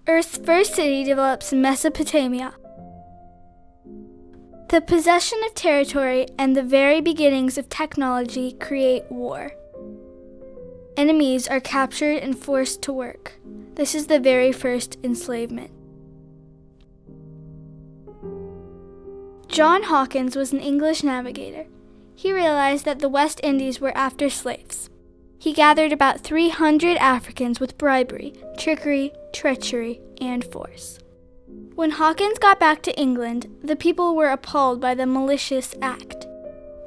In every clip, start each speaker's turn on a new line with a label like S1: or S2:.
S1: Earth's first city develops in Mesopotamia. The possession of territory and the very beginnings of technology create war. Enemies are captured and forced to work. This is the very first enslavement. John Hawkins was an English navigator. He realized that the West Indies were after slaves. He gathered about 300 Africans with bribery, trickery, treachery, and force. When Hawkins got back to England, the people were appalled by the malicious act.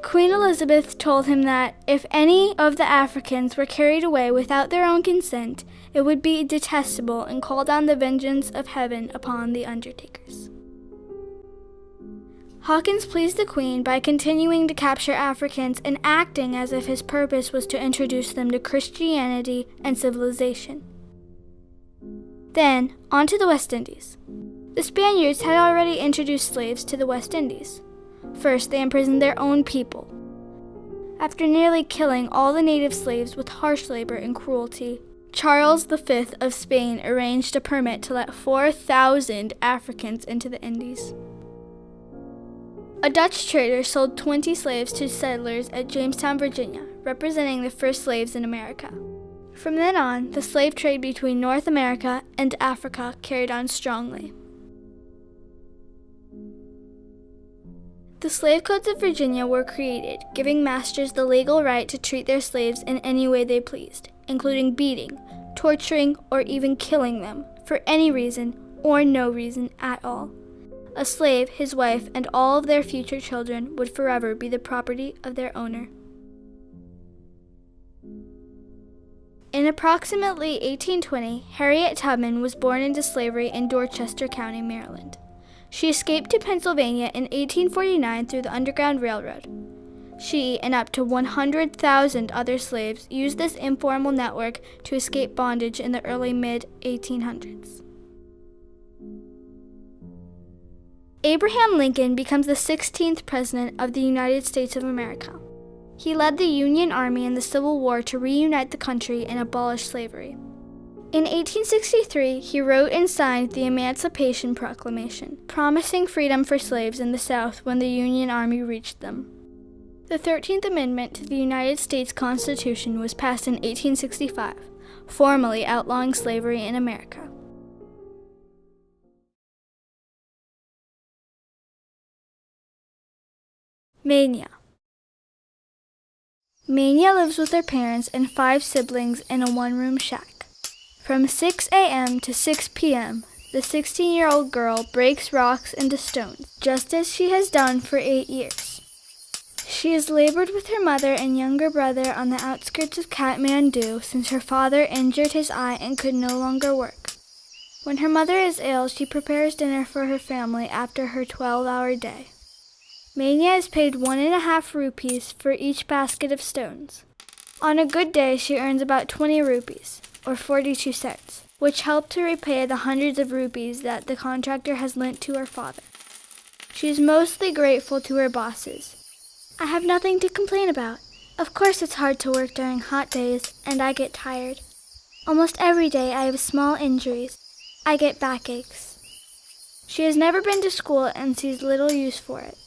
S1: Queen Elizabeth told him that if any of the Africans were carried away without their own consent, it would be detestable and call down the vengeance of heaven upon the undertakers. Hawkins pleased the Queen by continuing to capture Africans and acting as if his purpose was to introduce them to Christianity and civilization. Then, on to the West Indies. The Spaniards had already introduced slaves to the West Indies. First, they imprisoned their own people. After nearly killing all the native slaves with harsh labor and cruelty, Charles V of Spain arranged a permit to let 4,000 Africans into the Indies. A Dutch trader sold 20 slaves to settlers at Jamestown, Virginia, representing the first slaves in America. From then on, the slave trade between North America and Africa carried on strongly. The slave codes of Virginia were created, giving masters the legal right to treat their slaves in any way they pleased, including beating, torturing, or even killing them, for any reason or no reason at all. A slave, his wife, and all of their future children would forever be the property of their owner. In approximately 1820, Harriet Tubman was born into slavery in Dorchester County, Maryland. She escaped to Pennsylvania in 1849 through the Underground Railroad. She and up to 100,000 other slaves used this informal network to escape bondage in the early mid-1800s. Abraham Lincoln becomes the 16th President of the United States of America. He led the Union Army in the Civil War to reunite the country and abolish slavery. In 1863, he wrote and signed the Emancipation Proclamation, promising freedom for slaves in the South when the Union Army reached them. The 13th Amendment to the United States Constitution was passed in 1865, formally outlawing slavery in America. Mania. Mania lives with her parents and 5 siblings in a one-room shack. From 6 a.m. to 6 p.m., the 16-year-old girl breaks rocks into stones, just as she has done for 8 years. She has labored with her mother and younger brother on the outskirts of Kathmandu since her father injured his eye and could no longer work. When her mother is ill, she prepares dinner for her family after her 12-hour day. Mania is paid 1.5 rupees for each basket of stones. On a good day, she earns about 20 rupees, or 42 cents, which help to repay the hundreds of rupees that the contractor has lent to her father. She is mostly grateful to her bosses. I have nothing to complain about. Of course it's hard to work during hot days, and I get tired. Almost every day I have small injuries. I get backaches. She has never been to school and sees little use for it.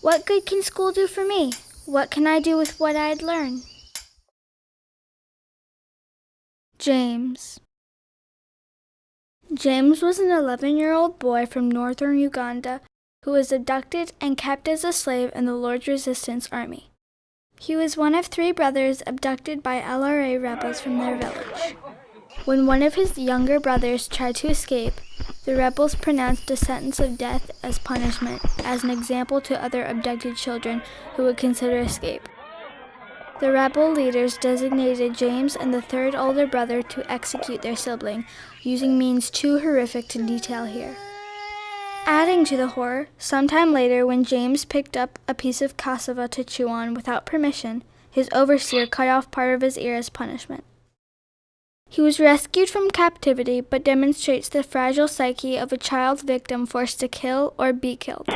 S1: What good can school do for me? What can I do with what I'd learn? James. James was an 11-year-old boy from northern Uganda who was abducted and kept as a slave in the Lord's Resistance Army. He was one of 3 brothers abducted by LRA rebels from their village. When one of his younger brothers tried to escape, the rebels pronounced a sentence of death as punishment, as an example to other abducted children who would consider escape. The rebel leaders designated James and the 3rd older brother to execute their sibling, using means too horrific to detail here. Adding to the horror, sometime later when James picked up a piece of cassava to chew on without permission, his overseer cut off part of his ear as punishment. He was rescued from captivity, but demonstrates the fragile psyche of a child victim forced to kill or be killed.